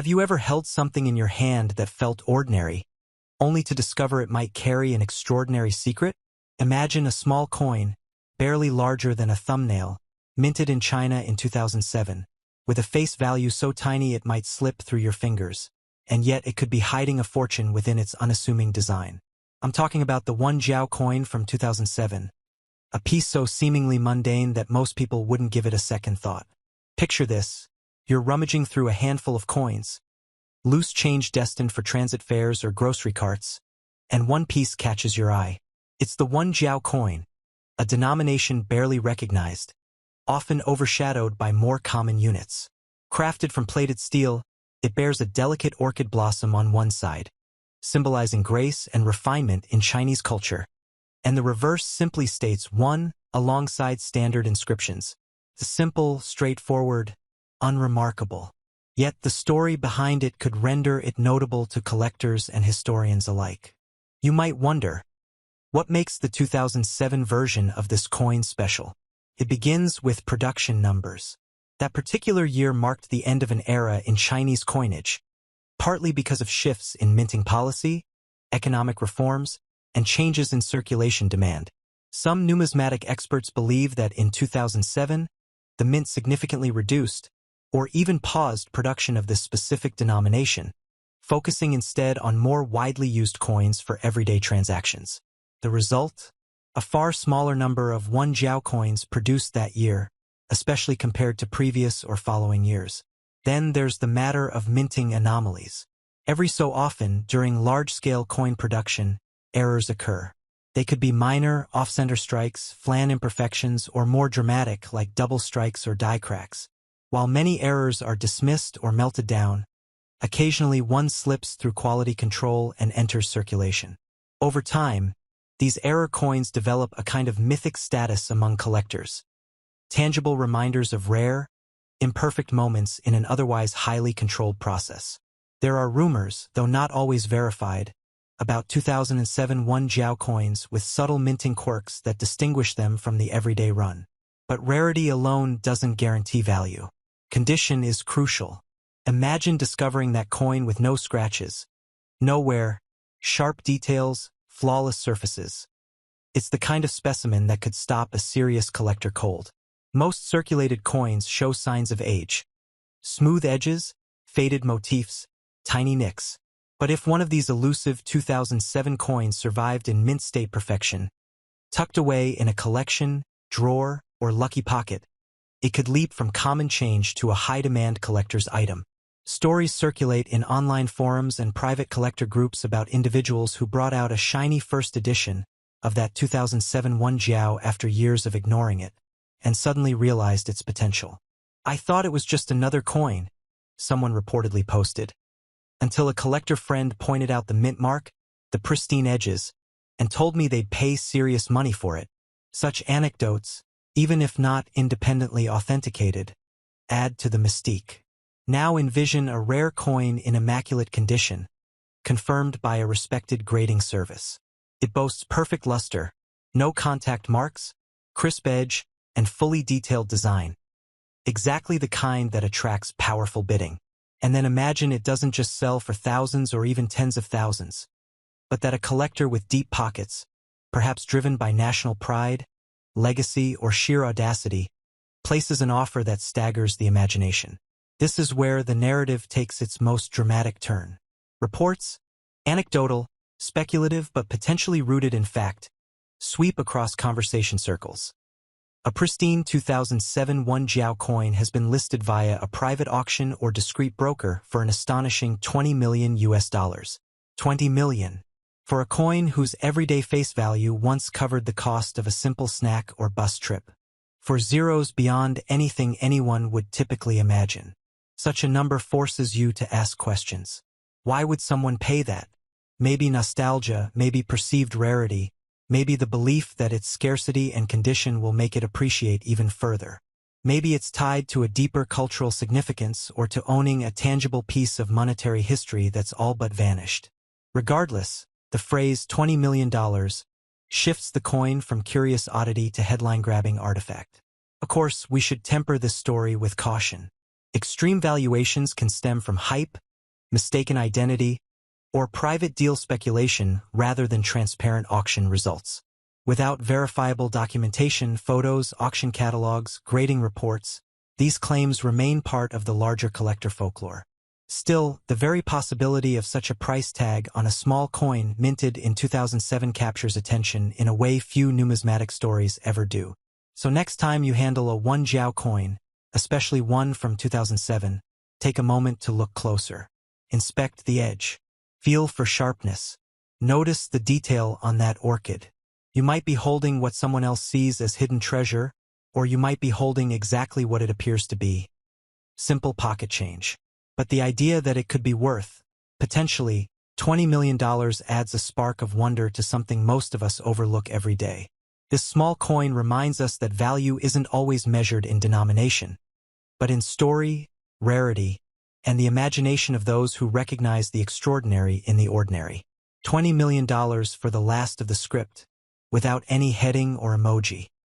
Have you ever held something in your hand that felt ordinary, only to discover it might carry an extraordinary secret? Imagine a small coin, barely larger than a thumbnail, minted in China in 2007, with a face value so tiny it might slip through your fingers, and yet it could be hiding a fortune within its unassuming design. I'm talking about the Yi Jiao coin from 2007, a piece so seemingly mundane that most people wouldn't give it a second thought. Picture this. You're rummaging through a handful of coins, loose change destined for transit fares or grocery carts, and one piece catches your eye. It's the Yi Jiao coin, a denomination barely recognized, often overshadowed by more common units. Crafted from plated steel, it bears a delicate orchid blossom on one side, symbolizing grace and refinement in Chinese culture, and the reverse simply states one alongside standard inscriptions. The simple, straightforward, unremarkable. Yet the story behind it could render it notable to collectors and historians alike. You might wonder, what makes the 2007 version of this coin special? It begins with production numbers. That particular year marked the end of an era in Chinese coinage, partly because of shifts in minting policy, economic reforms, and changes in circulation demand. Some numismatic experts believe that in 2007, the mint significantly reduced, or even paused production of this specific denomination, focusing instead on more widely used coins for everyday transactions. The result? A far smaller number of Yi Jiao coins produced that year, especially compared to previous or following years. Then there's the matter of minting anomalies. Every so often, during large-scale coin production, errors occur. They could be minor, off-center strikes, flan imperfections, or more dramatic, like double strikes or die cracks. While many errors are dismissed or melted down, occasionally one slips through quality control and enters circulation. Over time, these error coins develop a kind of mythic status among collectors, tangible reminders of rare, imperfect moments in an otherwise highly controlled process. There are rumors, though not always verified, about 2007 Yi Jiao coins with subtle minting quirks that distinguish them from the everyday run. But rarity alone doesn't guarantee value. Condition is crucial. Imagine discovering that coin with no scratches, no wear, sharp details, flawless surfaces. It's the kind of specimen that could stop a serious collector cold. Most circulated coins show signs of age. Smooth edges, faded motifs, tiny nicks. But if one of these elusive 2007 coins survived in mint state perfection, tucked away in a collection, drawer, or lucky pocket, it could leap from common change to a high-demand collector's item. Stories circulate in online forums and private collector groups about individuals who brought out a shiny first edition of that 2007 Yi Jiao after years of ignoring it, and suddenly realized its potential. "I thought it was just another coin," someone reportedly posted, until a collector friend pointed out the mint mark, the pristine edges, and told me they'd pay serious money for it. Such anecdotes, even if not independently authenticated, add to the mystique. Now envision a rare coin in immaculate condition, confirmed by a respected grading service. It boasts perfect luster, no contact marks, crisp edge, and fully detailed design. Exactly the kind that attracts powerful bidding. And then imagine it doesn't just sell for thousands or even tens of thousands, but that a collector with deep pockets, perhaps driven by national pride, legacy, or sheer audacity, places an offer that staggers the imagination. This is where the narrative takes its most dramatic turn. Reports, anecdotal, speculative but potentially rooted in fact, sweep across conversation circles. A pristine 2007 Yi Jiao coin has been listed via a private auction or discreet broker for an astonishing $20 million US. $20 million. For a coin whose everyday face value once covered the cost of a simple snack or bus trip. For zeros beyond anything anyone would typically imagine. Such a number forces you to ask questions. Why would someone pay that? Maybe nostalgia, maybe perceived rarity, maybe the belief that its scarcity and condition will make it appreciate even further. Maybe it's tied to a deeper cultural significance or to owning a tangible piece of monetary history that's all but vanished. Regardless, the phrase $20 million shifts the coin from curious oddity to headline-grabbing artifact. Of course, we should temper this story with caution. Extreme valuations can stem from hype, mistaken identity, or private deal speculation rather than transparent auction results. Without verifiable documentation, photos, auction catalogs, grading reports, these claims remain part of the larger collector folklore. Still, the very possibility of such a price tag on a small coin minted in 2007 captures attention in a way few numismatic stories ever do. So next time you handle a Yi Jiao coin, especially one from 2007, take a moment to look closer. Inspect the edge. Feel for sharpness. Notice the detail on that orchid. You might be holding what someone else sees as hidden treasure, or you might be holding exactly what it appears to be. Simple pocket change. But the idea that it could be worth, potentially, $20 million adds a spark of wonder to something most of us overlook every day. This small coin reminds us that value isn't always measured in denomination, but in story, rarity, and the imagination of those who recognize the extraordinary in the ordinary. $20 million for the last of the script, without any heading or emoji.